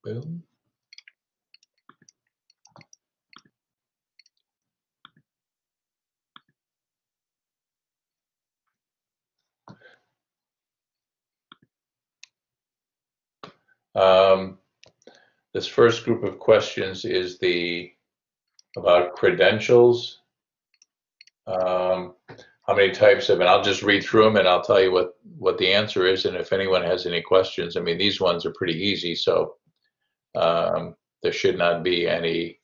Boom. This first group of questions is about credentials. How many types of, and I'll just read through them and I'll tell you what the answer is, and if anyone has any questions. I mean, these ones are pretty easy, so there should not be any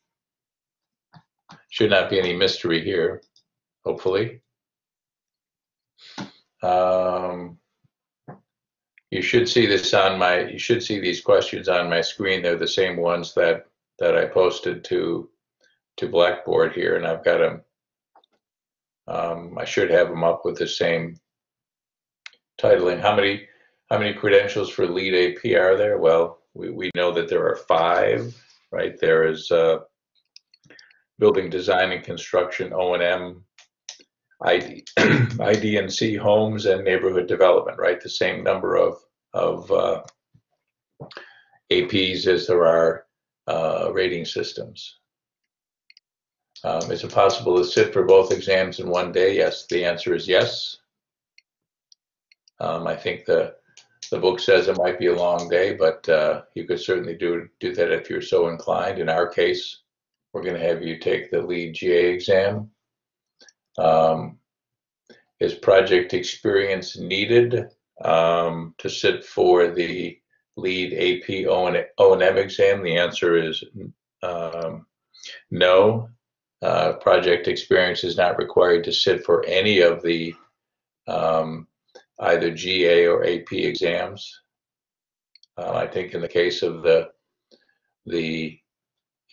mystery here, hopefully. You should see this you should see these questions on my screen. They're the same ones that I posted to Blackboard here, and I've got them. I should have them up with the same titling. How many credentials for lead AP are there? Well, we know that there are 5, right? There is building design and construction, O&M, ID&C, homes, and neighborhood development, right? The same number of APs as there are rating systems. Is it possible to sit for both exams in one day? Yes, the answer is yes. I think the book says it might be a long day, but you could certainly do that if you're so inclined. In our case, we're going to have you take the lead GA exam. Is project experience needed to sit for the lead AP O&M exam? The answer is no. Project experience is not required to sit for any of the either GA or AP exams. I think in the case of the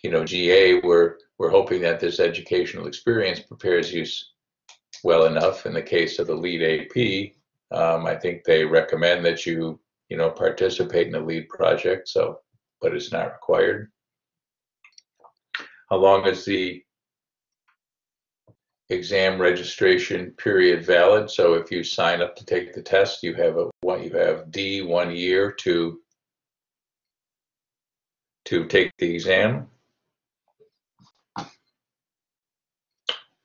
GA, we're hoping that this educational experience prepares you well enough. In the case of the lead AP, I think they recommend that you participate in the lead project. So, but it's not required. How long is the exam registration period valid? So if you sign up to take the test, you have 1 year to take the exam.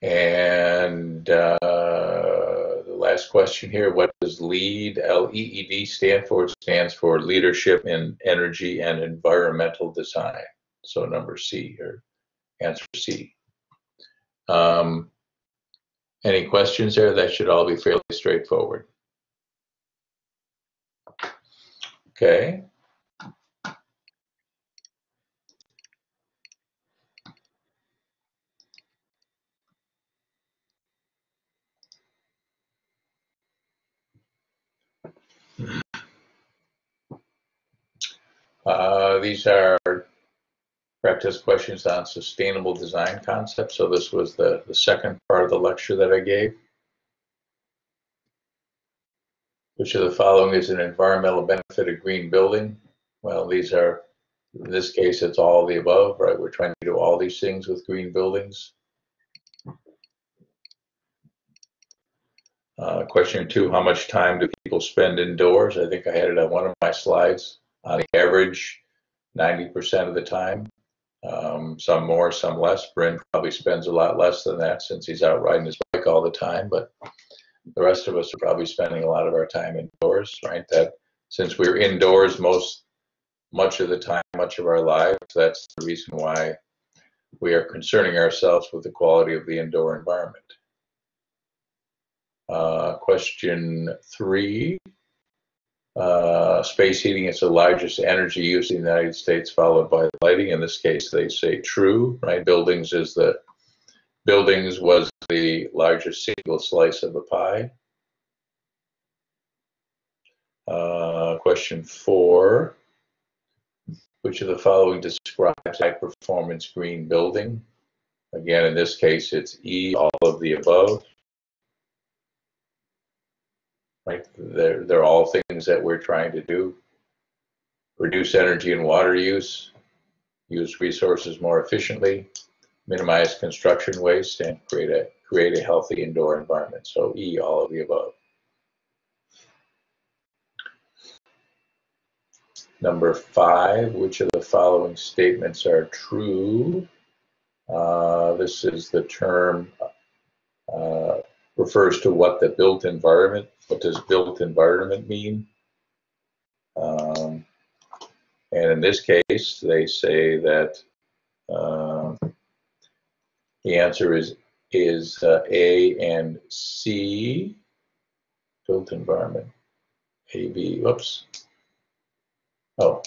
And the last question here, what does LEED, L-E-E-D, stand for? It stands for Leadership in Energy and Environmental Design. So number C, or answer C. Any questions there? That should all be fairly straightforward. Okay. These are practice questions on sustainable design concepts. So this was the second part of the lecture that I gave. Which of the following is an environmental benefit of green building? Well, these are, in this case, it's all of the above, right? We're trying to do all these things with green buildings. Question 2, how much time do people spend indoors? I think I had it on one of my slides. On average, 90% of the time. Some more, some less. Bryn probably spends a lot less than that since he's out riding his bike all the time, but the rest of us are probably spending a lot of our time indoors, right? That since we're indoors much of the time, much of our lives, that's the reason why we are concerning ourselves with the quality of the indoor environment. Question 3, space heating is the largest energy use in the United States, followed by lighting. In this case, they say true, right? Buildings was the largest single slice of the pie. Question 4, which of the following describes high performance green building? Again, in this case, it's E, all of the above. Right? They're all things that we're trying to do. Reduce energy and water use resources more efficiently, minimize construction waste, and create a healthy indoor environment. So E, all of the above. Number 5, which of the following statements are true? This is the term refers to what the built environment. What does built environment mean? And in this case, they say that the answer is A and C. Built environment. A, B. Whoops. Oh,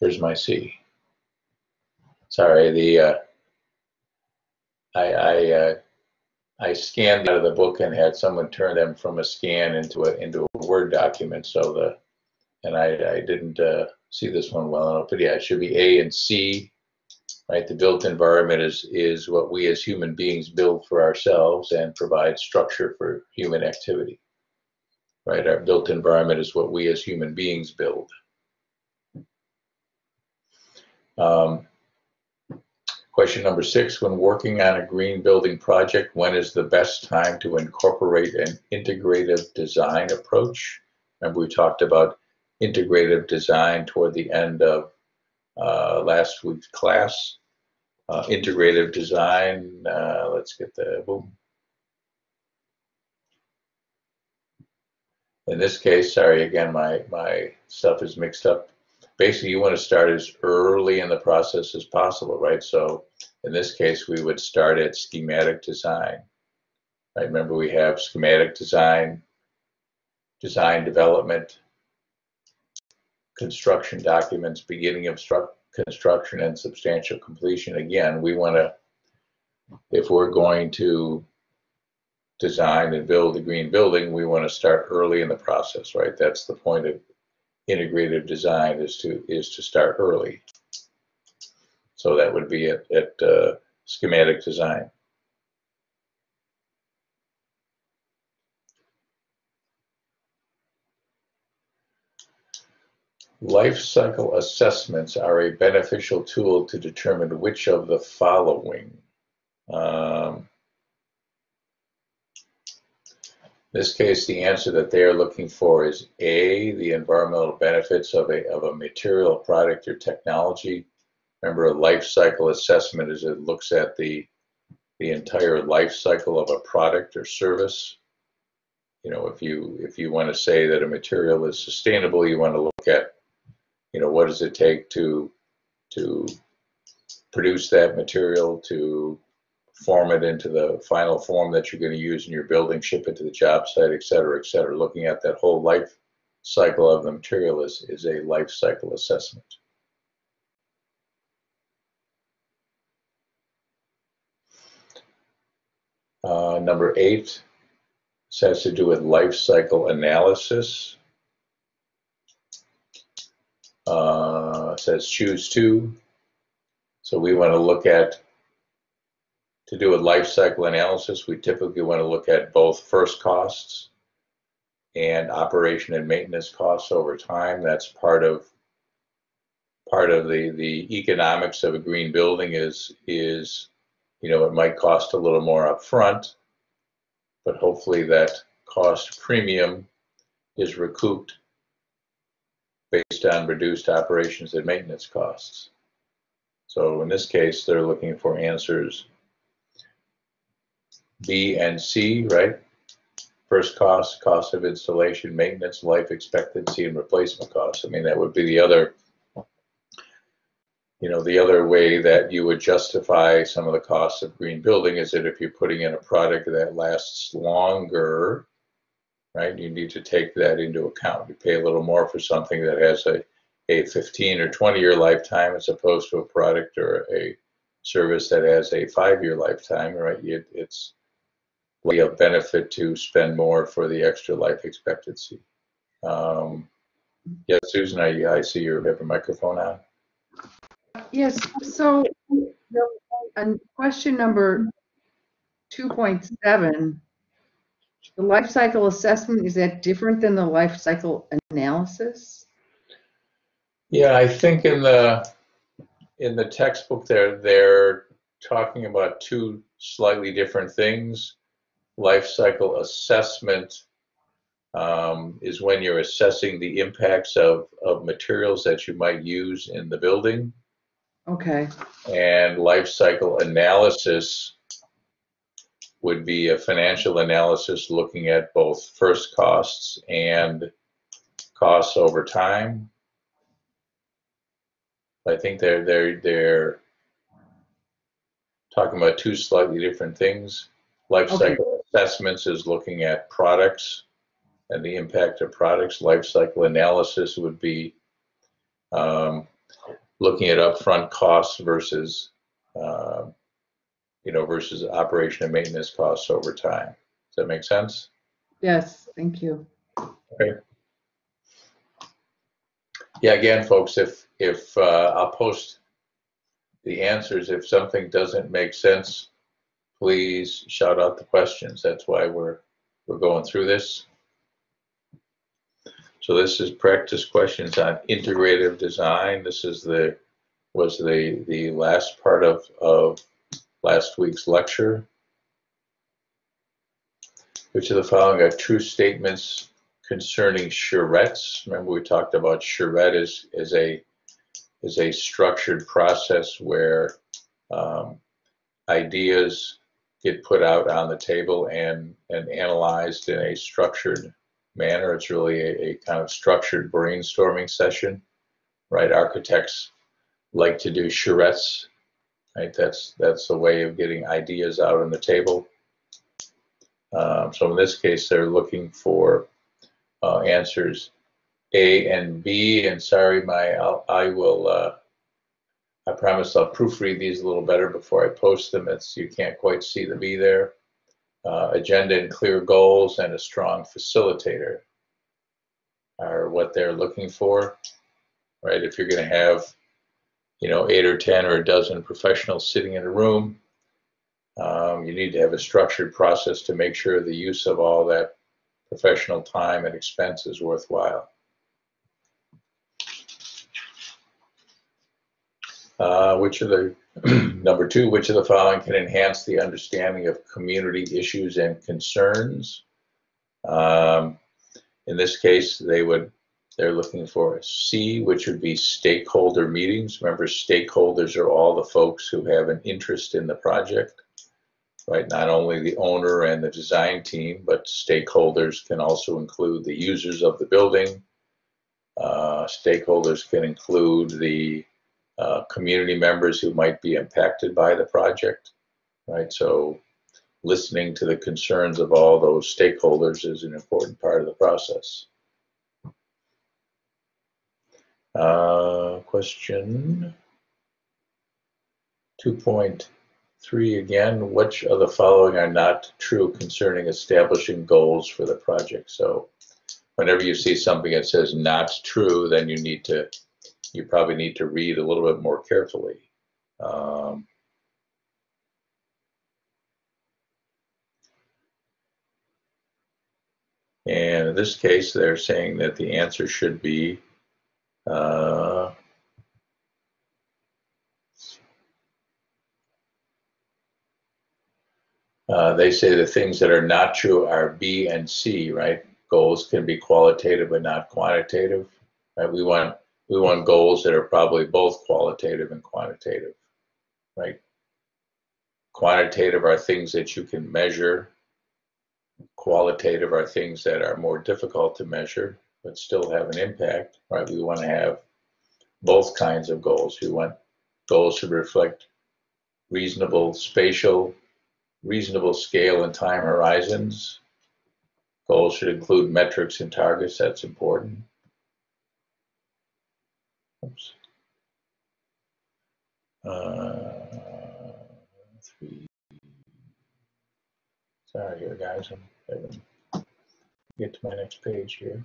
here's my C. Sorry, I scanned out of the book and had someone turn them from a scan into a Word document. So I didn't see this one well enough, but yeah, it should be A and C, right? The built environment is what we as human beings build for ourselves and provide structure for human activity, right? Our built environment is what we as human beings build. Question number 6, when working on a green building project, when is the best time to incorporate an integrative design approach? Remember we talked about integrative design toward the end of last week's class. Integrative design, let's get the boom. In this case, sorry, again, my stuff is mixed up. Basically, you want to start as early in the process as possible, right? So in this case, we would start at schematic design. Right? Remember, we have schematic design, design development, construction documents, beginning of construction, and substantial completion. Again, we want to, if we're going to design and build a green building, we want to start early in the process, right? That's the point of integrative design, is to start early. So that would be at schematic design. Life cycle assessments are a beneficial tool to determine which of the following. In this case, the answer that they are looking for is A, the environmental benefits of a material, product, or technology. Remember, a life cycle assessment is it looks at the entire life cycle of a product or service. You know, if you want to say that a material is sustainable, you want to look at, you know, what does it take to produce that material, to form it into the final form that you're going to use in your building, ship it to the job site, et cetera, et cetera. Looking at that whole life cycle of the material is a life cycle assessment. Number 8, this has to do with life cycle analysis. It says choose 2. So we want to look at, to do a life cycle analysis, we typically want to look at both first costs and operation and maintenance costs over time. That's part of the economics of a green building is, you know, it might cost a little more up front, but hopefully that cost premium is recouped based on reduced operations and maintenance costs. So in this case, they're looking for answers B and C, right? First cost, cost of installation, maintenance, life expectancy, and replacement costs. I mean, that would be the other, you know, the other way that you would justify some of the costs of green building is that if you're putting in a product that lasts longer, right, you need to take that into account. You pay a little more for something that has a 15 or 20-year lifetime as opposed to a product or a service that has a 5-year lifetime, right? It's really a benefit to spend more for the extra life expectancy. Yeah, Susan, I see you have a microphone on. Yes, so on question number 2.7, the life cycle assessment, is that different than the life cycle analysis? Yeah, I think in the textbook they're talking about two slightly different things. Life cycle assessment is when you're assessing the impacts of materials that you might use in the building. Okay. And life cycle analysis would be a financial analysis looking at both first costs and costs over time. I think they're talking about two slightly different things. Life cycle assessments is looking at products and the impact of products. Life cycle analysis would be looking at upfront costs versus versus operation and maintenance costs over time. Does that make sense? Yes, thank you. Okay. Yeah, again, folks, if I'll post the answers. If something doesn't make sense, please shout out the questions. That's why we're going through this. So this is practice questions on integrative design. This is was the last part of last week's lecture. Which of the following are true statements concerning charrettes? Remember we talked about charrette is a structured process where ideas get put out on the table and analyzed in a structured manner. It's really a kind of structured brainstorming session, right? Architects like to do charrettes, right? That's the way of getting ideas out on the table. So in this case, they're looking for answers A and B. And sorry, I promise I'll proofread these a little better before I post them. You can't quite see the B there. Agenda and clear goals and a strong facilitator are what they're looking for, right? If you're going to have, 8 or 10 or a dozen professionals sitting in a room, you need to have a structured process to make sure the use of all that professional time and expense is worthwhile. Number 2, which of the following can enhance the understanding of community issues and concerns? In this case, they're looking for a C, which would be stakeholder meetings. Remember, stakeholders are all the folks who have an interest in the project, right? Not only the owner and the design team, but stakeholders can also include the users of the building. Stakeholders can include the community members who might be impacted by the project, right? So listening to the concerns of all those stakeholders is an important part of the process. Question 2.3 again, which of the following are not true concerning establishing goals for the project? So whenever you see something that says not true, then you probably need to read a little bit more carefully. And in this case, they're saying that the answer should be they say the things that are not true are B and C, right? Goals can be qualitative but not quantitative, right? We want goals that are probably both qualitative and quantitative, right? Quantitative are things that you can measure. Qualitative are things that are more difficult to measure but still have an impact, right? We want to have both kinds of goals. We want goals to reflect reasonable scale and time horizons. Goals should include metrics and targets. That's important. Oops. 3. Sorry here, guys. I'm get to my next page here.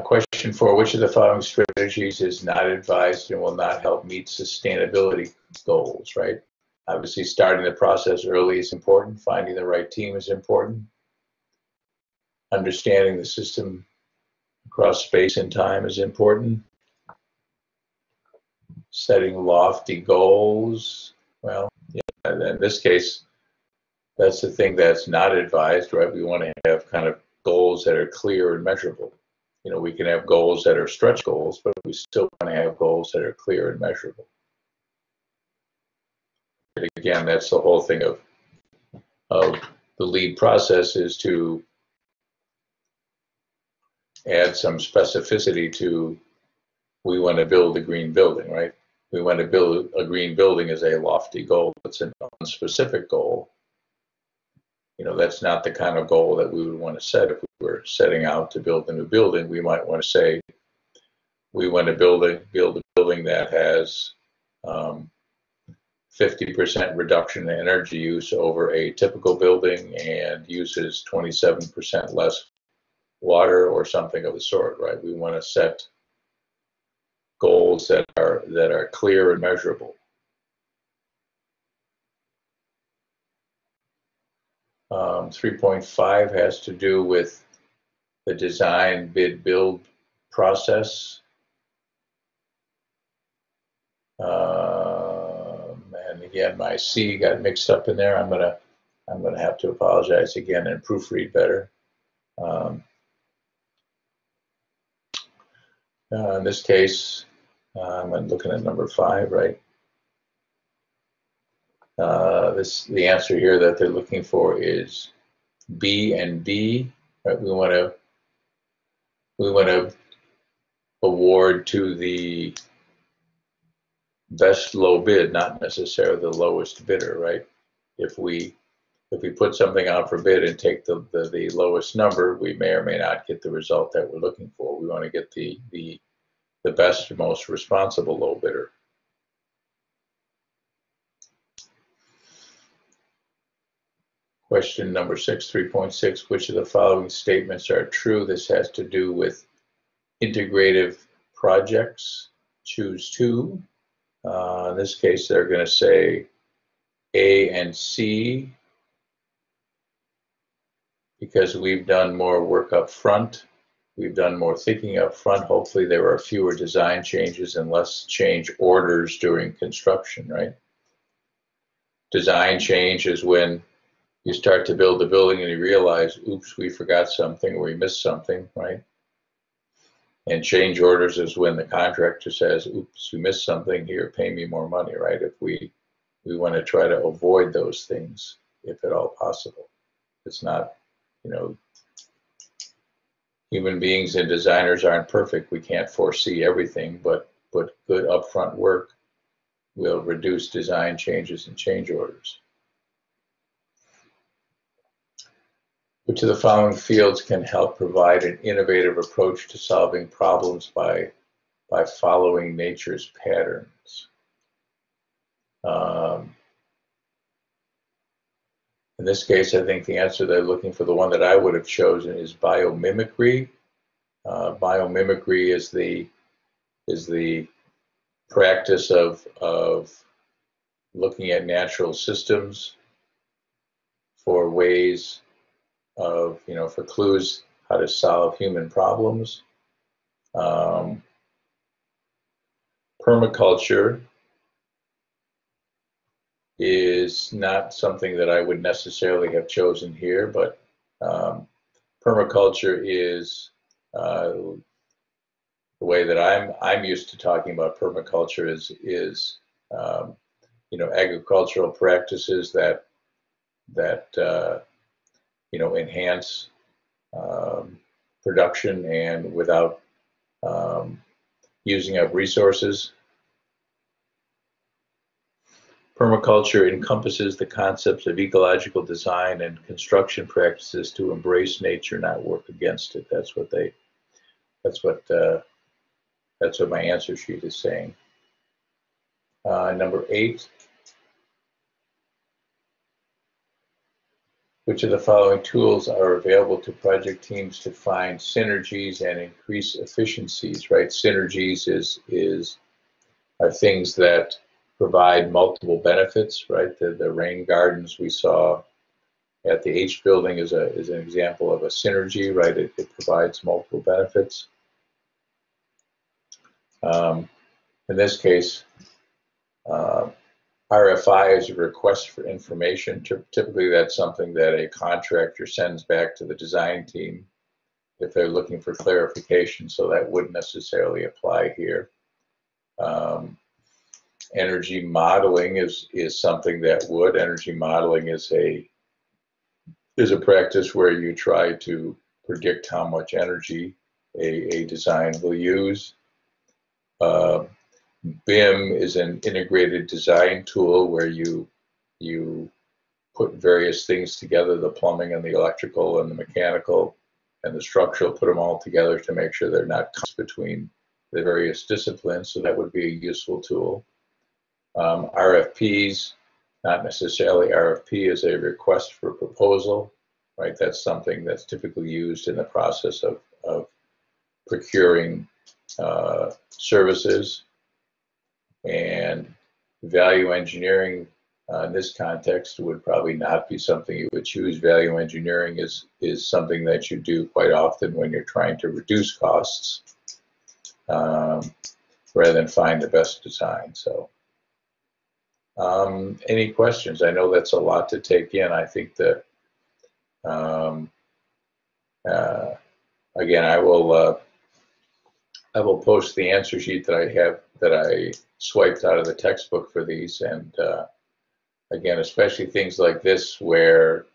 Question 4, which of the following strategies is not advised and will not help meet sustainability goals, right? Obviously, starting the process early is important. Finding the right team is important. Understanding the system across space and time is important. setting lofty goals. Well, yeah, in this case, that's the thing that's not advised, right? We want to have kind of goals that are clear and measurable. You know, we can have goals that are stretch goals, but we still want to have goals that are clear and measurable. And again, that's the whole thing of the LEED process, is to add some specificity to, we want to build a green building, right? We want to build a green building as a lofty goal. It's a non-specific goal. You know, that's not the kind of goal that we would want to set. If we were setting out to build a new building, we might want to say, we want to build a building that has 50% reduction in energy use over a typical building and uses 27% less water, or something of the sort, right? We want to set goals that are clear and measurable. 3.5 has to do with the design, bid, build process. And again, my C got mixed up in there. I'm gonna have to apologize again and proofread better. In this case, I'm looking at number 5, right? The answer here that they're looking for is B and D. Right? We want to award to the best low bid, not necessarily the lowest bidder, right? If we put something out for bid and take the lowest number, we may or may not get the result that we're looking for. We want to get the best, most responsible low bidder. Question number 6, 3.6, which of the following statements are true? This has to do with integrative projects. Choose 2. In this case, they're going to say A and C, because we've done more work up front. We've done more thinking up front. Hopefully there are fewer design changes and less change orders during construction, right? Design change is when you start to build the building and you realize, oops, we forgot something, or we missed something, right? And change orders is when the contractor says, oops, you missed something, here, pay me more money, right? If we want to try to avoid those things, if at all possible. It's not, you know, human beings and designers aren't perfect. We can't foresee everything, but good upfront work will reduce design changes and change orders. Which of the following fields can help provide an innovative approach to solving problems by following nature's patterns? In this case, I think the answer they're looking for, the one that I would have chosen, is biomimicry. Biomimicry is the practice of looking at natural systems for ways of, you know, for clues how to solve human problems. Permaculture is not something that I would necessarily have chosen here, but permaculture is the way that I'm used to talking about permaculture is you know, agricultural practices that you know, enhance production and without using up resources. Permaculture encompasses the concepts of ecological design and construction practices to embrace nature, not work against it. That's what my answer sheet is saying. Number 8. Which of the following tools are available to project teams to find synergies and increase efficiencies, right? Synergies are things that provide multiple benefits, right? The rain gardens we saw at the H building is an example of a synergy, right? It provides multiple benefits. And in this case, RFI is a request for information. Typically, that's something that a contractor sends back to the design team if they're looking for clarification, so that wouldn't necessarily apply here. Energy modeling is something that would. Energy modeling is a practice where you try to predict how much energy a design will use. BIM is an integrated design tool where you put various things together, the plumbing and the electrical and the mechanical and the structural, put them all together to make sure they're not cuts between the various disciplines, so that would be a useful tool. RFPs, not necessarily RFP is a request for proposal, right? That's something that's typically used in the process of procuring services. And value engineering in this context would probably not be something you would choose. Value engineering is something that you do quite often when you're trying to reduce costs rather than find the best design. So any questions? I know that's a lot to take in. I think that again, I will post the answer sheet that I swiped out of the textbook for these, and again, especially things like this where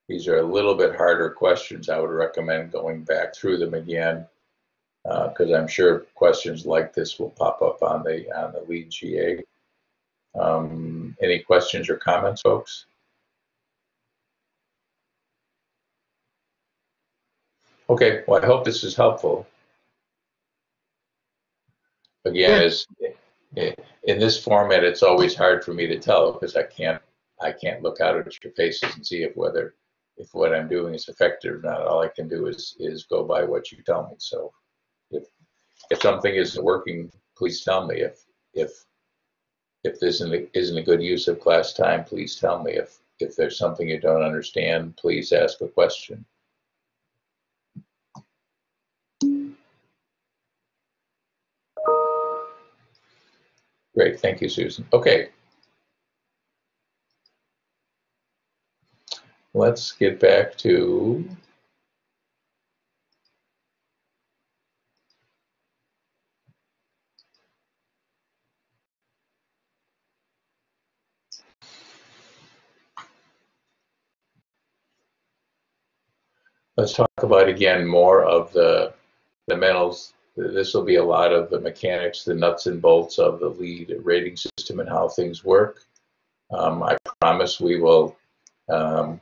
these are a little bit harder questions, I would recommend going back through them again, because I'm sure questions like this will pop up on the LEED GA. Any questions or comments, folks? Okay, well, I hope this is helpful. Again, as in this format, it's always hard for me to tell because I can't look out at your faces and see if what I'm doing is effective or not. All I can do is go by what you tell me. So if something isn't working, please tell me. If this isn't a good use of class time, please tell me. If there's something you don't understand, please ask a question. Great, thank you, Susan. Okay. Let's get back to let's talk about again more of the mentals. This will be a lot of the mechanics, the nuts and bolts of the LEED rating system and how things work. I promise we will later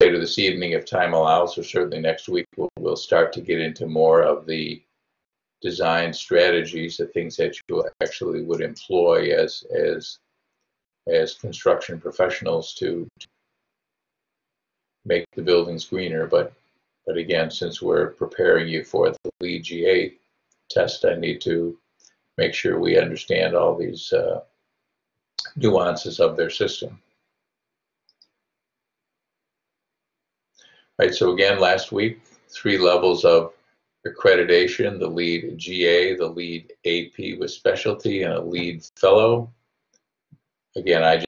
this evening, if time allows, or certainly next week, we'll start to get into more of the design strategies, the things that you actually would employ as construction professionals to make the buildings greener. But again, since we're preparing you for the LEED GA test, I need to make sure we understand all these nuances of their system. Right, so again, last week, 3 levels of accreditation: the LEED GA, the LEED AP with specialty, and a LEED fellow. Again, I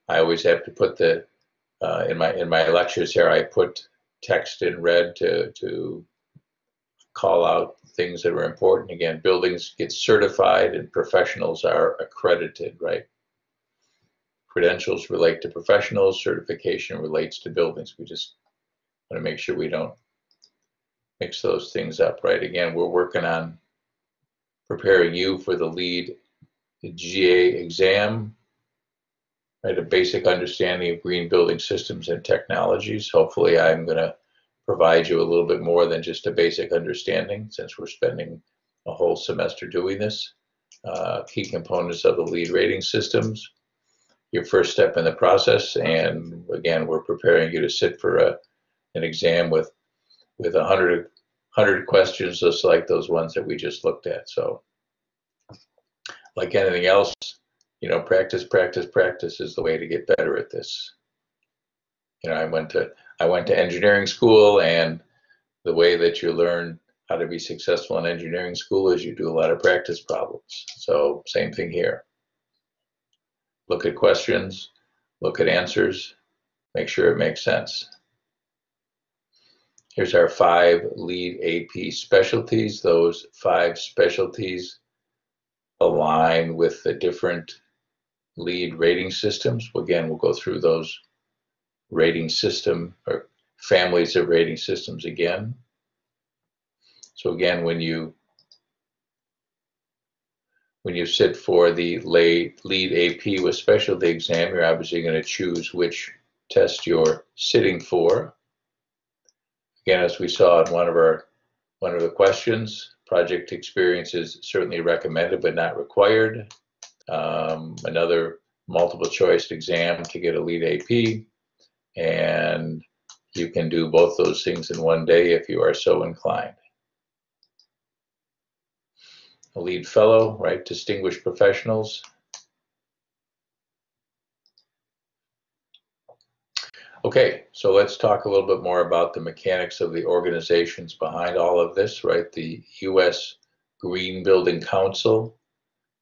always have to put the in my lectures here, I put text in red to call out things that are important. Again, buildings get certified and professionals are accredited, right? Credentials relate to professionals, certification relates to buildings. We just want to make sure we don't mix those things up, right? Again, we're working on preparing you for the LEED GA exam, right? A basic understanding of green building systems and technologies. Hopefully, I'm going to provide you a little bit more than just a basic understanding, since we're spending a whole semester doing this. Key components of the LEED rating systems, your first step in the process, and again, we're preparing you to sit for an exam with 100 questions, just like those ones that we just looked at. So, like anything else, you know, practice, practice, practice is the way to get better at this. You know, I went to engineering school, and the way that you learn how to be successful in engineering school is you do a lot of practice problems. So same thing here. Look at questions, look at answers, make sure it makes sense. Here's our 5 lead AP specialties. Those 5 specialties align with the different lead rating systems. Again, we'll go through those rating system or families of rating systems again. So again, when you sit for the lead AP with specialty exam, you're obviously going to choose which test you're sitting for. Again, as we saw in one of the questions, project experience is certainly recommended but not required. Another multiple choice exam to get a lead AP, and you can do both those things in one day if you are so inclined. A lead fellow, right? Distinguished professionals. Okay, so let's talk a little bit more about the mechanics of the organizations behind all of this, right? The U.S. Green Building Council,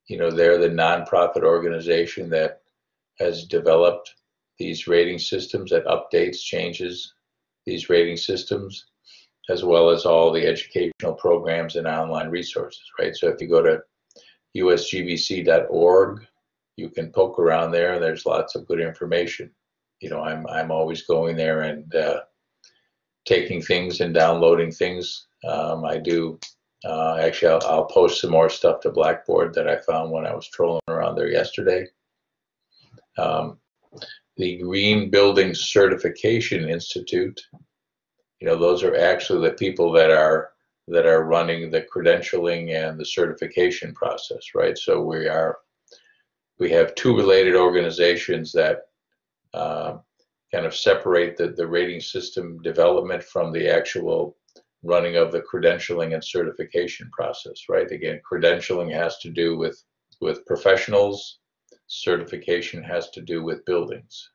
they're the nonprofit organization that has developed these rating systems, that updates, changes these rating systems, as well as all the educational programs and online resources, right? So if you go to usgbc.org, you can poke around there. There's lots of good information. I'm always going there and taking things and downloading things. I do. Actually, I'll post some more stuff to Blackboard that I found when I was trolling around there yesterday. The Green Building Certification Institute, those are actually the people that are running the credentialing and the certification process, right? So we have 2 related organizations that kind of separate the rating system development from the actual running of the credentialing and certification process, right? Again, credentialing has to do with professionals, certification has to do with buildings.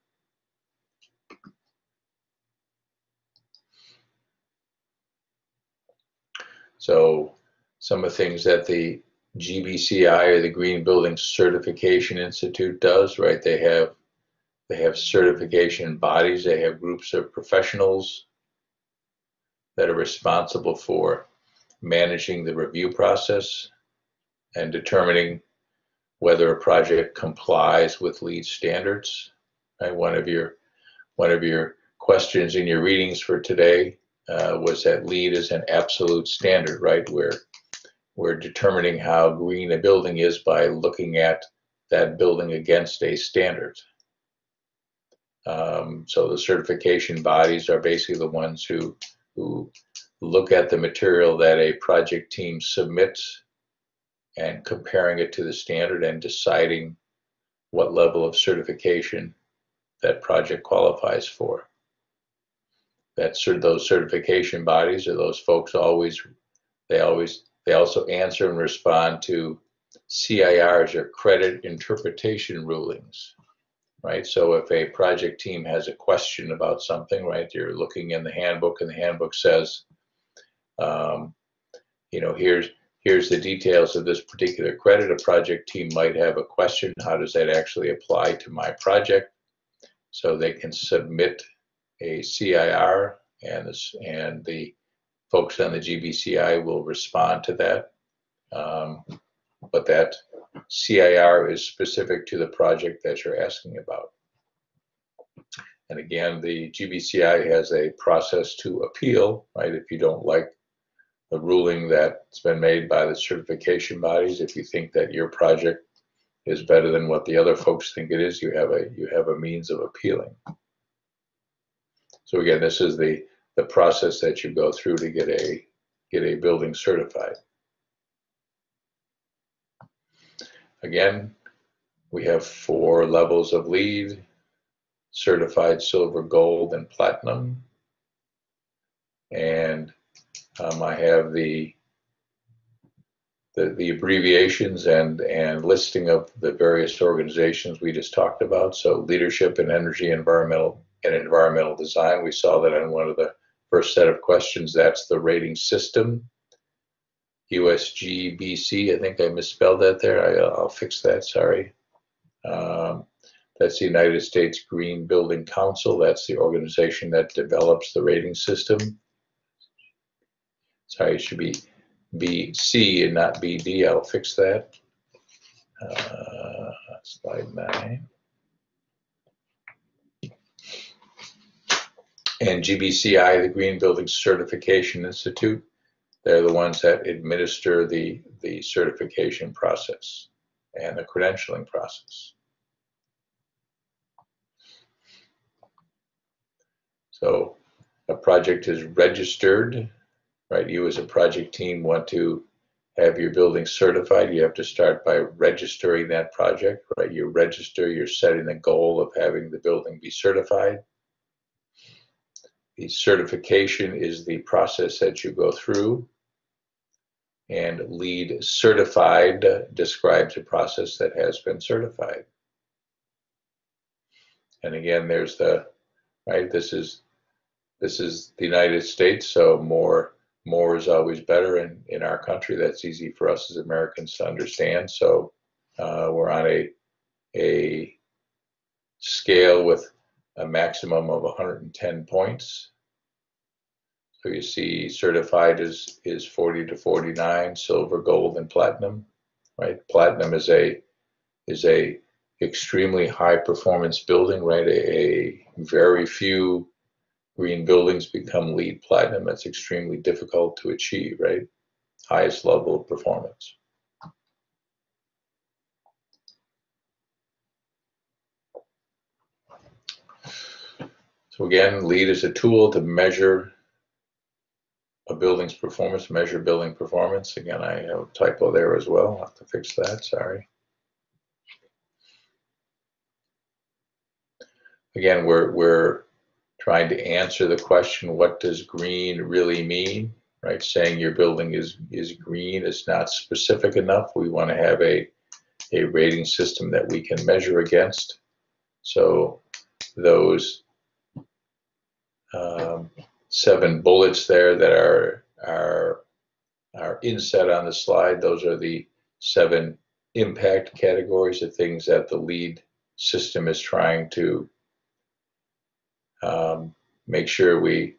So some of the things that the GBCI, or the Green Building Certification Institute, does, right? They have certification bodies. They have groups of professionals that are responsible for managing the review process and determining whether a project complies with LEED standards. Right? One of your questions in your readings for today was that LEED is an absolute standard, right? We're determining how green a building is by looking at that building against a standard. So the certification bodies are basically the ones who look at the material that a project team submits and comparing it to the standard and deciding what level of certification that project qualifies for. Those certification bodies, or those folks, they also answer and respond to CIRs, or credit interpretation rulings. Right, so if a project team has a question about something, right, you're looking in the handbook, and the handbook says, here's the details of this particular credit. A project team might have a question: how does that actually apply to my project? So they can submit a CIR, and the folks on the GBCI will respond to that. But that CIR is specific to the project that you're asking about. And again, the GBCI has a process to appeal, right? If you don't like the ruling that's been made by the certification bodies, if you think that your project is better than what the other folks think it is, you have a means of appealing. So again, this is the process that you go through to get a building certified. Again, we have 4 levels of LEED: certified, silver, gold, and platinum. And I have the abbreviations and listing of the various organizations we just talked about. So leadership in energy, environmental design. We saw that in one of the first set of questions. That's the rating system USGBC, I think I misspelled that there. I'll fix that, sorry. That's the United States Green Building Council. That's the organization that develops the rating system. Sorry, it should be BC and not BD. I'll fix that. Slide 9. And GBCI, the Green Building Certification Institute, they're the ones that administer the certification process and the credentialing process. So a project is registered, right? You as a project team want to have your building certified. You have to start by registering that project, right? You register, you're setting the goal of having the building be certified. The certification is the process that you go through, and LEED certified describes a process that has been certified. And again, there's the, right, this is the United States, so more is always better in our country. That's easy for us as Americans to understand. So we're on a scale with a maximum of 110 points. So you see certified is 40 to 49, silver, gold, and platinum, right? Platinum is a extremely high performance building, right? A very few green buildings become LEED Platinum. That's extremely difficult to achieve, right? Highest level of performance. So again, LEED is a tool to measure a building's performance, measure building performance. Again, I have a typo there as well. I'll have to fix that, sorry. Again, we're trying to answer the question, what does green really mean, right? Saying your building is green is not specific enough. We want to have a rating system that we can measure against. So those 7 bullets there that are inset on the slide, those are the 7 impact categories of things that the LEED system is trying to make sure we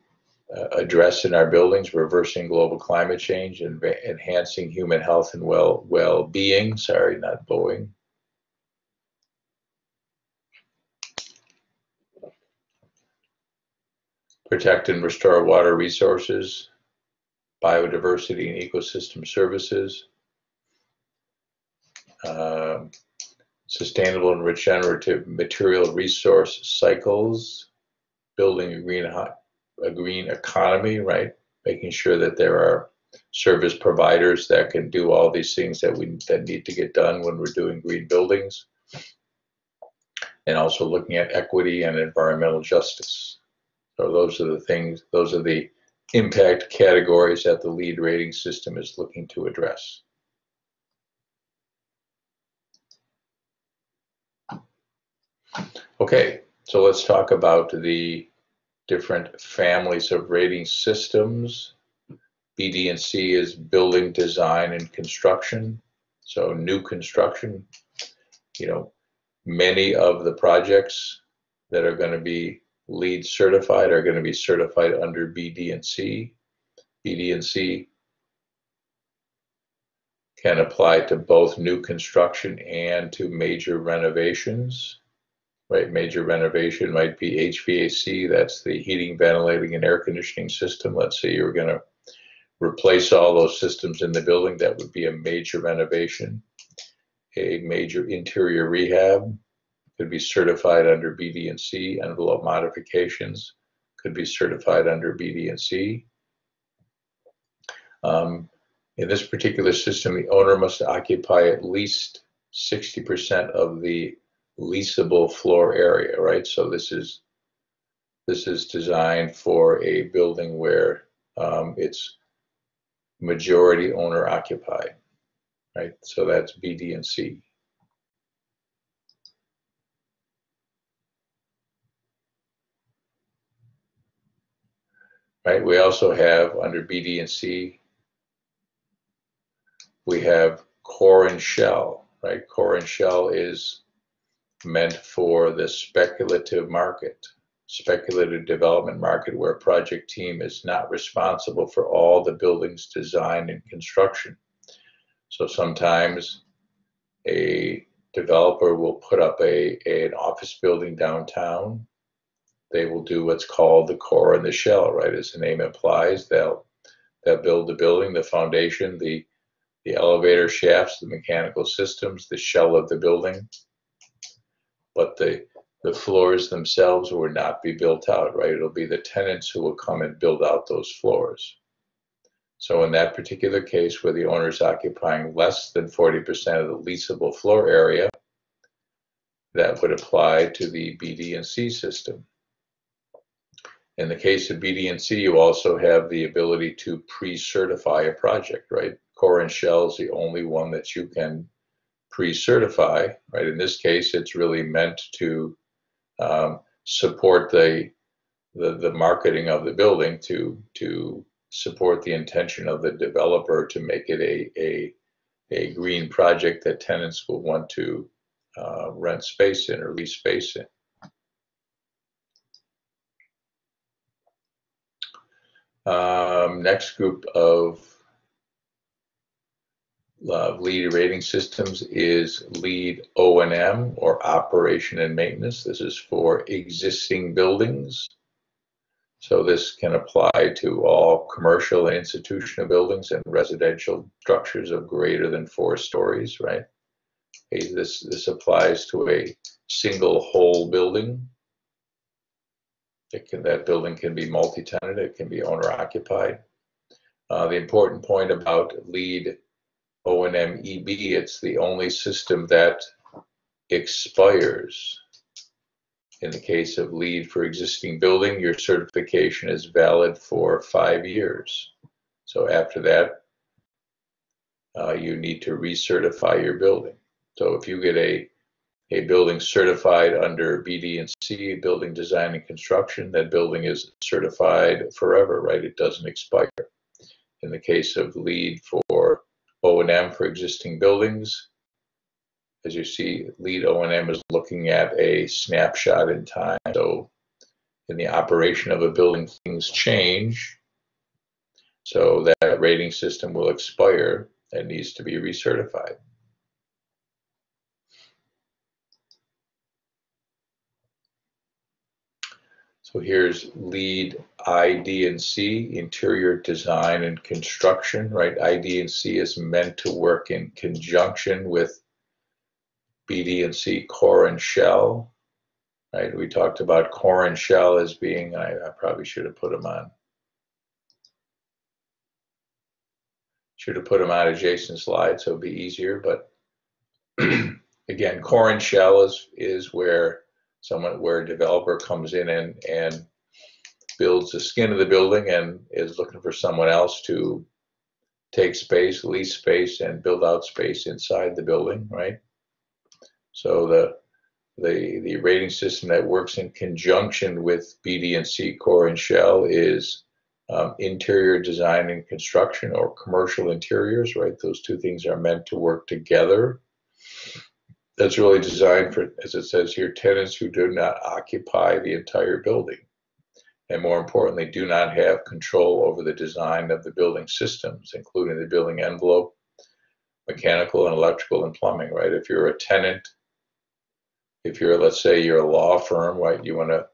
address in our buildings: reversing global climate change and enhancing human health and well-being. Sorry, not Boeing. Protect and restore water resources, biodiversity and ecosystem services, sustainable and regenerative material resource cycles, building a green economy, right? Making sure that there are service providers that can do all these things that need to get done when we're doing green buildings. And also looking at equity and environmental justice. So those are the things, those are the impact categories that the LEED rating system is looking to address. Okay, so let's talk about the different families of rating systems. BD and C is building design and construction. So new construction, you know, many of the projects that are going to be LEED certified are going to be certified under BD and C. BD and C can apply to both new construction and to major renovations. Right, major renovation might be HVAC, that's the heating, ventilating, and air conditioning system. Let's say you're going to replace all those systems in the building. That would be a major renovation. A major interior rehab could be certified under BD and C. Envelope modifications could be certified under BD and C. In this particular system, the owner must occupy at least 60% of the leasable floor area, right? So this is designed for a building where it's majority owner occupied, right? So that's BD and C. Right, we also have under BD and C we have core and shell, right? Core and shell is meant for the speculative market, speculative development market, where a project team is not responsible for all the building's design and construction. So sometimes a developer will put up an office building downtown. They will do what's called the core and the shell, right? As the name implies, they'll build the building, the foundation, the elevator shafts, the mechanical systems, the shell of the building. But the floors themselves will not be built out, right? It'll be the tenants who will come and build out those floors. So in that particular case, where the owner is occupying less than 40% of the leasable floor area, that would apply to the BD&C system. In the case of BD&C, you also have the ability to pre-certify a project, right? Core and shell is the only one that you can pre-certify, right? In this case, it's really meant to support the marketing of the building, to support the intention of the developer to make it a green project that tenants will want to rent space in or lease space in. Next group of LEED rating systems is LEED O&M, or operation and maintenance. This is for existing buildings. So this can apply to all commercial and institutional buildings and residential structures of greater than 4 stories, right? This applies to a single whole building. That building can be multi-tenant, it can be owner occupied. The important point about LEED O&M EB, it's the only system that expires. In the case of LEED for existing building, your certification is valid for 5 years. So after that, you need to recertify your building. So if you get a building certified under BD&C, building design and construction, that building is certified forever, right? It doesn't expire. In the case of LEED for O&M for existing buildings, as you see, LEED O&M is looking at a snapshot in time. So in the operation of a building, things change. So that rating system will expire and needs to be recertified. So here's LEED ID&C, interior design and construction, right? ID&C is meant to work in conjunction with BD&C core and shell, right? We talked about core and shell as being, I probably should have put them on. Should have put them on adjacent slides so it'd be easier, but again, core and shell is where a developer comes in and builds the skin of the building and is looking for someone else to take space, lease space, and build out space inside the building, right? So the rating system that works in conjunction with BD&C core and shell is interior design and construction, or commercial interiors, right? Those two things are meant to work together. That's really designed for, as it says here, tenants who do not occupy the entire building, and more importantly, do not have control over the design of the building systems, including the building envelope, mechanical and electrical and plumbing, right? If you're a tenant, if you're, let's say you're a law firm, right, you want to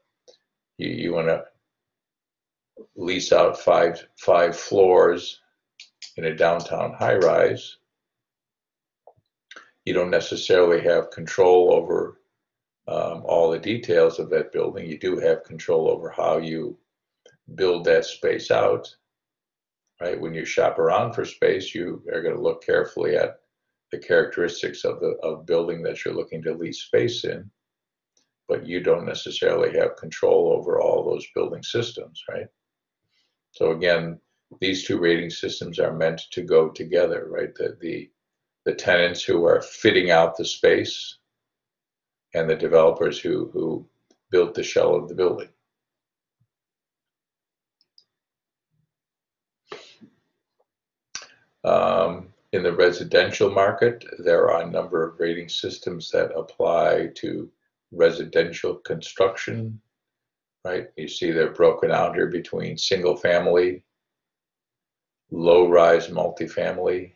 lease out five floors in a downtown high-rise, you don't necessarily have control over all the details of that building. You do have control over how you build that space out, right? When you shop around for space, you are going to look carefully at the characteristics of the building that you're looking to lease space in, but you don't necessarily have control over all those building systems, right? So again, these two rating systems are meant to go together, right? The tenants who are fitting out the space and the developers who built the shell of the building. In the the residential market, there are a number of rating systems that apply to residential construction, right? You see they're broken out here between single family, low-rise multifamily,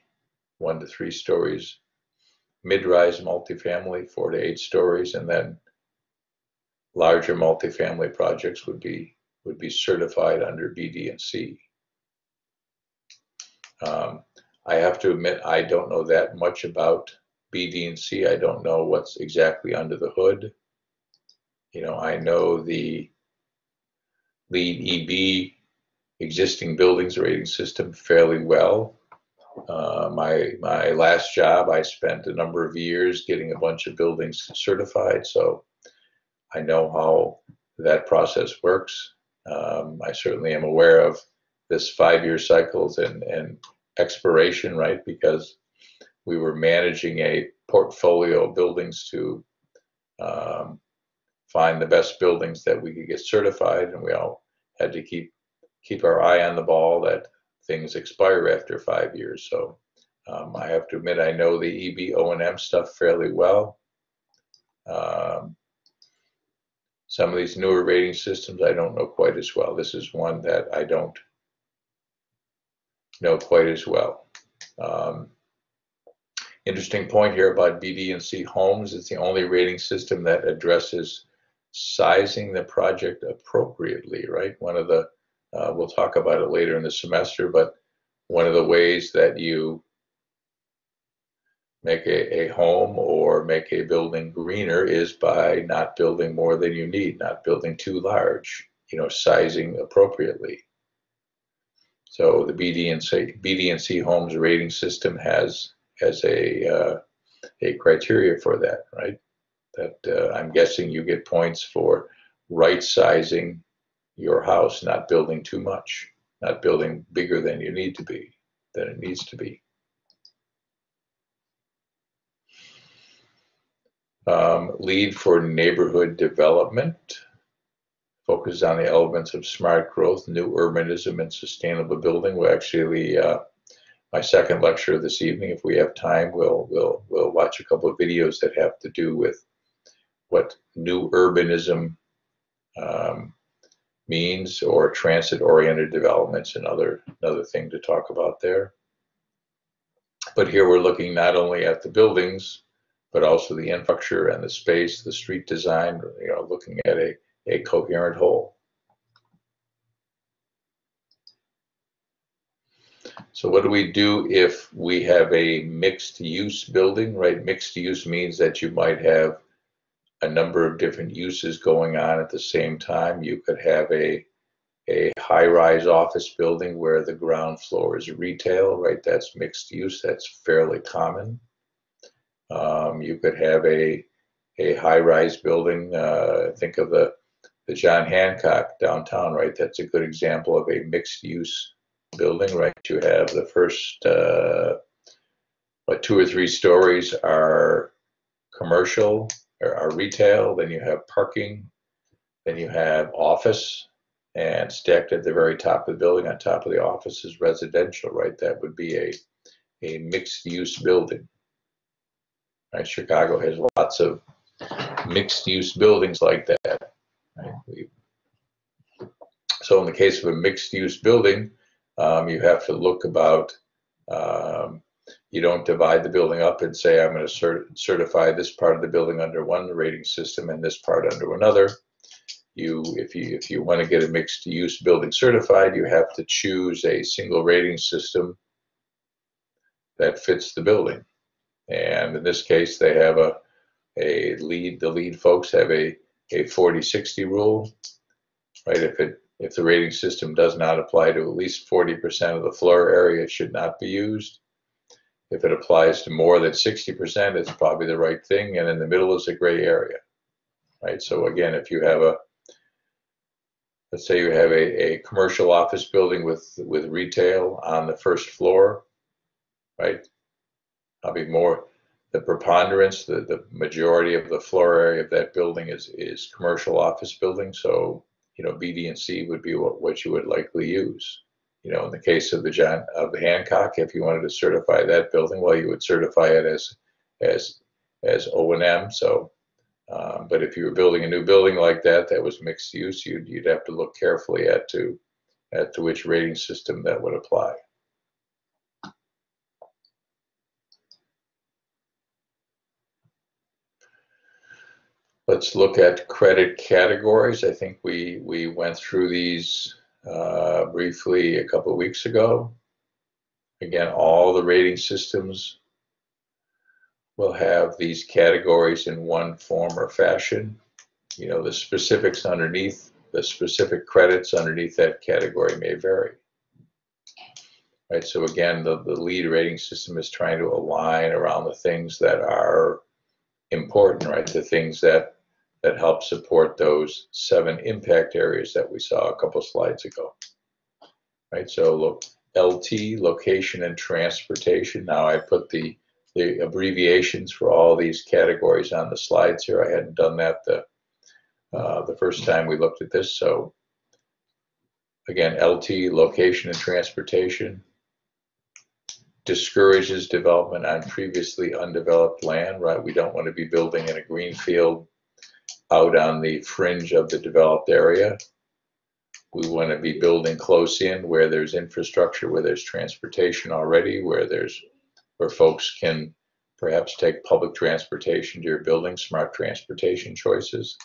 1 to 3 stories, mid-rise multifamily, 4 to 8 stories, and then larger multifamily projects would be certified under B, D, and C. I have to admit, I don't know that much about B, D, and C. I don't know what's exactly under the hood. You know, I know the LEED EB existing buildings rating system fairly well. My last job, I spent a number of years getting a bunch of buildings certified, so I know how that process works. I certainly am aware of this 5-year cycles and expiration, right? Because we were managing a portfolio of buildings to find the best buildings that we could get certified, and we all had to keep our eye on the ball that things expire after 5 years. So I have to admit, I know the EB O&M stuff fairly well. Some of these newer rating systems I don't know quite as well. This is one that I don't know quite as well. Interesting point here about BD and C homes. It's the only rating system that addresses sizing the project appropriately, right? One of the, we'll talk about it later in the semester, but one of the ways that you make a home or make a building greener is by not building more than you need, not building too large, you know, sizing appropriately. So the BD and C homes rating system has a criteria for that, right? That I'm guessing you get points for right sizing your house, not building too much, not building bigger than you need to be, than it needs to be. LEED for neighborhood development focuses on the elements of smart growth, new urbanism, and sustainable building. We'll actually, my second lecture this evening, if we have time, we'll watch a couple of videos that have to do with what new urbanism means, or transit-oriented developments, another thing to talk about there. But here we're looking not only at the buildings, but also the infrastructure and the space, the street design, you know, looking at a coherent whole. So what do we do if we have a mixed use building, right? Mixed use means that you might have a number of different uses going on at the same time. You could have a high-rise office building where the ground floor is retail, right? That's mixed use, that's fairly common. You could have a high-rise building, think of the John Hancock downtown, right? That's a good example of a mixed-use building, right? You have the first, 2 or 3 stories are commercial, or are retail, then you have parking, then you have office, and stacked at the very top of the building, on top of the office is residential, right? That would be a mixed-use building. Right? Chicago has lots of mixed-use buildings like that. Right? So in the case of a mixed-use building, you have to look about, you don't divide the building up and say, I'm going to certify this part of the building under one rating system and this part under another. If you want to get a mixed-use building certified, you have to choose a single rating system that fits the building. And in this case, they have the LEED folks have a 40-60 rule, right? If the rating system does not apply to at least 40% of the floor area, it should not be used. If it applies to more than 60%, it's probably the right thing, and in the middle is a gray area, right? So again, if you have let's say you have a commercial office building with retail on the first floor, right? Probably more, the preponderance, the majority of the floor area of that building is commercial office building. So, you know, B, D, and C would be what you would likely use. you know, in the case of the Hancock, if you wanted to certify that building, well, you would certify it as O&M. So, but if you were building a new building like that was mixed use, you'd have to look carefully at to which rating system that would apply. Let's look at credit categories. I think we went through these briefly a couple of weeks ago. Again, all the rating systems will have these categories in one form or fashion. You know, the specifics underneath, the specific credits underneath that category may vary. Right, so again, the LEED rating system is trying to align around the things that are important, right? The things that help support those 7 impact areas that we saw a couple slides ago. Right, so look, LT, location and transportation. Now I put the abbreviations for all these categories on the slides here. I hadn't done that the first time we looked at this. So again, LT, location and transportation, discourages development on previously undeveloped land, right? We don't want to be building in a green field out on the fringe of the developed area. We want to be building close in where there's infrastructure, where there's transportation already, where folks can perhaps take public transportation to your building, smart transportation choices.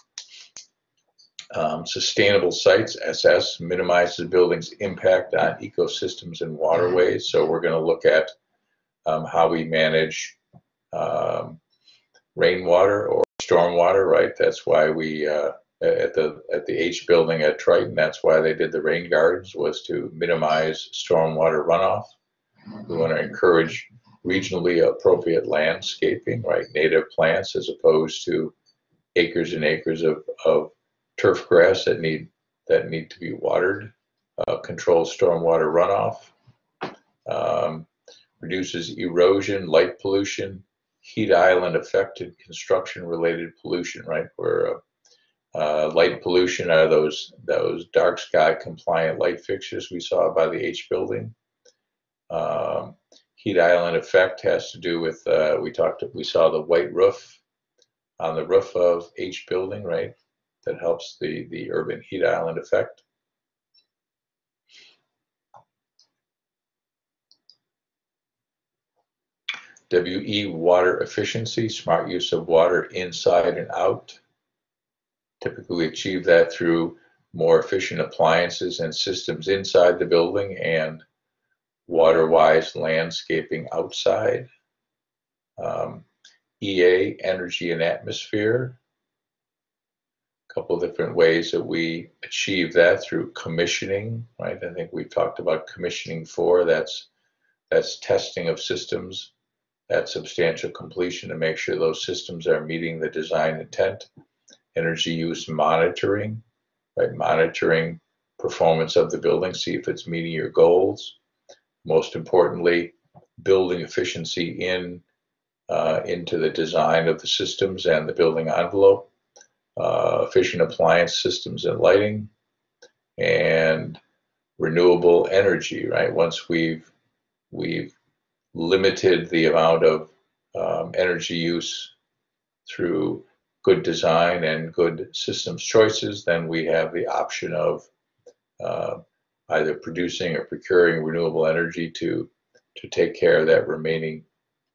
Sustainable sites, SS, minimizes the building's impact on ecosystems and waterways. So we're going to look at how we manage rainwater or stormwater, right? That's why we at the H building at Triton, that's why they did the rain gardens, was to minimize stormwater runoff. We want to encourage regionally appropriate landscaping, right? Native plants as opposed to acres and acres of turf grass that need to be watered. Control stormwater runoff. Reduces erosion, light pollution, heat island affected construction related pollution, right? Where light pollution are those dark sky compliant light fixtures we saw by the H building. Heat island effect has to do with we saw the white roof on the roof of H building, right? That helps the urban heat island effect. WE, water efficiency, smart use of water inside and out. Typically we achieve that through more efficient appliances and systems inside the building and water-wise landscaping outside. EA, energy and atmosphere. A couple of different ways that we achieve that through commissioning, right? I think we've talked about commissioning for, that's testing of systems at substantial completion to make sure those systems are meeting the design intent. Energy use monitoring, right? Monitoring performance of the building, see if it's meeting your goals. Most importantly, building efficiency into the design of the systems and the building envelope. Efficient appliance systems and lighting, and renewable energy, right? Once we've limited the amount of energy use through good design and good systems choices, then we have the option of either producing or procuring renewable energy to take care of that remaining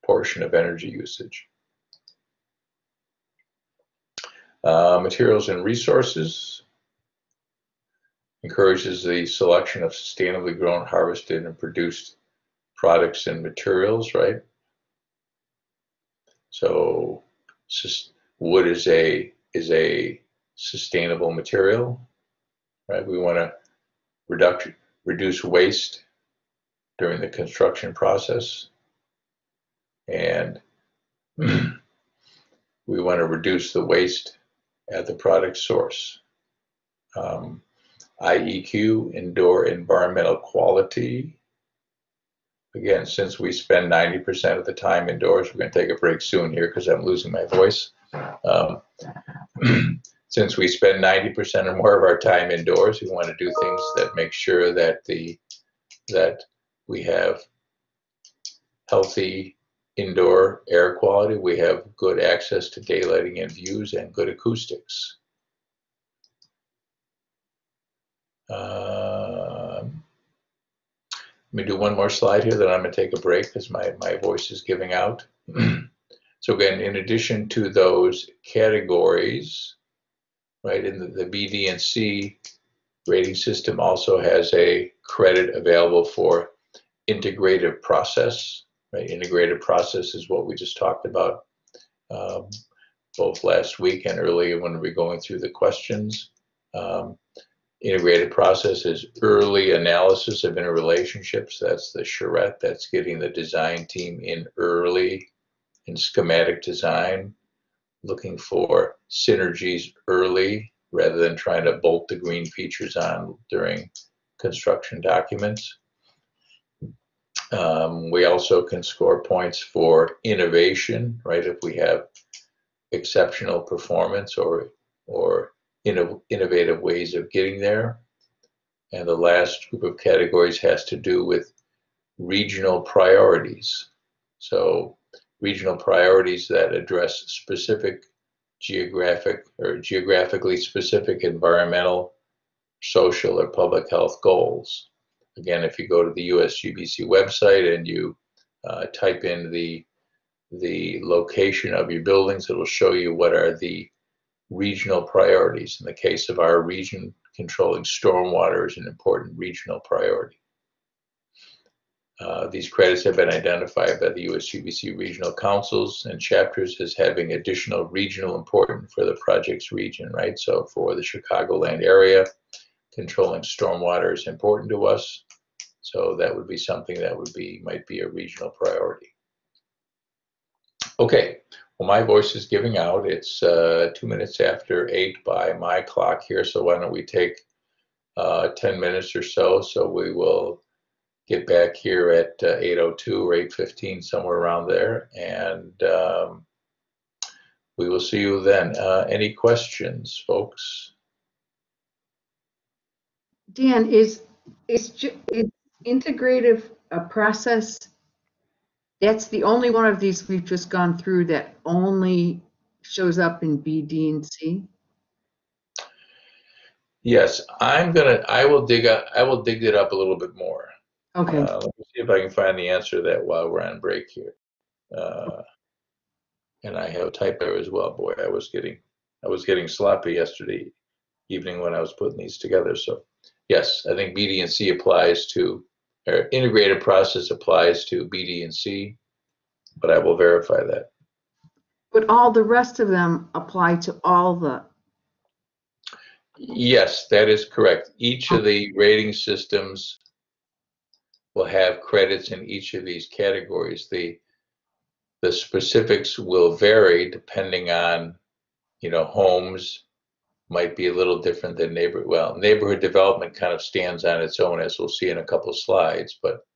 portion of energy usage. Materials and resources. Encourages the selection of sustainably grown, harvested, and produced products and materials, right? So wood is a sustainable material, right? We want to reduce waste during the construction process, and we want to reduce the waste at the product source. IEQ, indoor environmental quality. Again, since we spend 90% of the time indoors, we're going to take a break soon here because I'm losing my voice. Since we spend 90% or more of our time indoors, we want to do things that make sure that the that we have healthy indoor air quality, we have good access to daylighting and views, and good acoustics. Let me do one more slide here, then I'm going to take a break because my voice is giving out. So again, in addition to those categories, right, in the B, D, and C rating system also has a credit available for integrative process. Right? Integrative process is what we just talked about both last week and earlier when we were going through the questions. Integrated process is early analysis of interrelationships. That's the charrette. That's getting the design team in early in schematic design, looking for synergies early rather than trying to bolt the green features on during construction documents. We also can score points for innovation, right? If we have exceptional performance or innovative ways of getting there. And the last group of categories has to do with regional priorities. So regional priorities that address specific geographically specific environmental, social, or public health goals. Again, if you go to the USGBC website and you type in the location of your buildings, it'll show you what are the regional priorities. In the case of our region, controlling stormwater is an important regional priority. These credits have been identified by the USGBC regional councils and chapters as having additional regional importance for the project's region, right? So for the Chicagoland area, controlling stormwater is important to us. So that would be something that might be a regional priority. Okay, well, my voice is giving out. It's 2 minutes after 8 by my clock here. So why don't we take 10 minutes or so. So we will get back here at 8:02 or 8:15, somewhere around there. And we will see you then. Any questions, folks? Dan, is integrative process, that's the only one of these we've just gone through that only shows up in B, D, and C? Yes, I will dig it up a little bit more. Okay. Let me see if I can find the answer to that while we're on break here. And I have a typo as well. Boy, I was getting sloppy yesterday evening when I was putting these together. So yes, I think B, D, and C applies to, or integrated process applies to B, D, and C, but I will verify that. But all the rest of them apply to all the... Yes, that is correct. Each of the rating systems will have credits in each of these categories. The specifics will vary depending on, homes might be a little different than neighborhood development kind of stands on its own, as we'll see in a couple of slides, but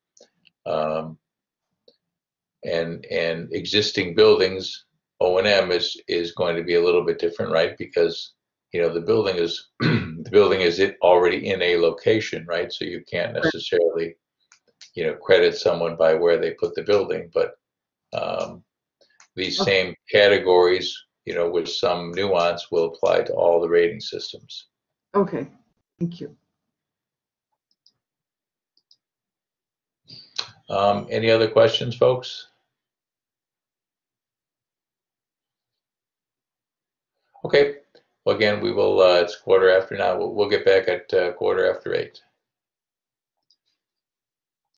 and existing buildings, O&M is going to be a little bit different, right? Because the building is already in a location, right? So you can't necessarily credit someone by where they put the building, but these same categories, with some nuance, will apply to all the rating systems. Okay, thank you. Any other questions, folks? Okay. Well, again, we will. It's 8:15 now. We'll get back at 8:15.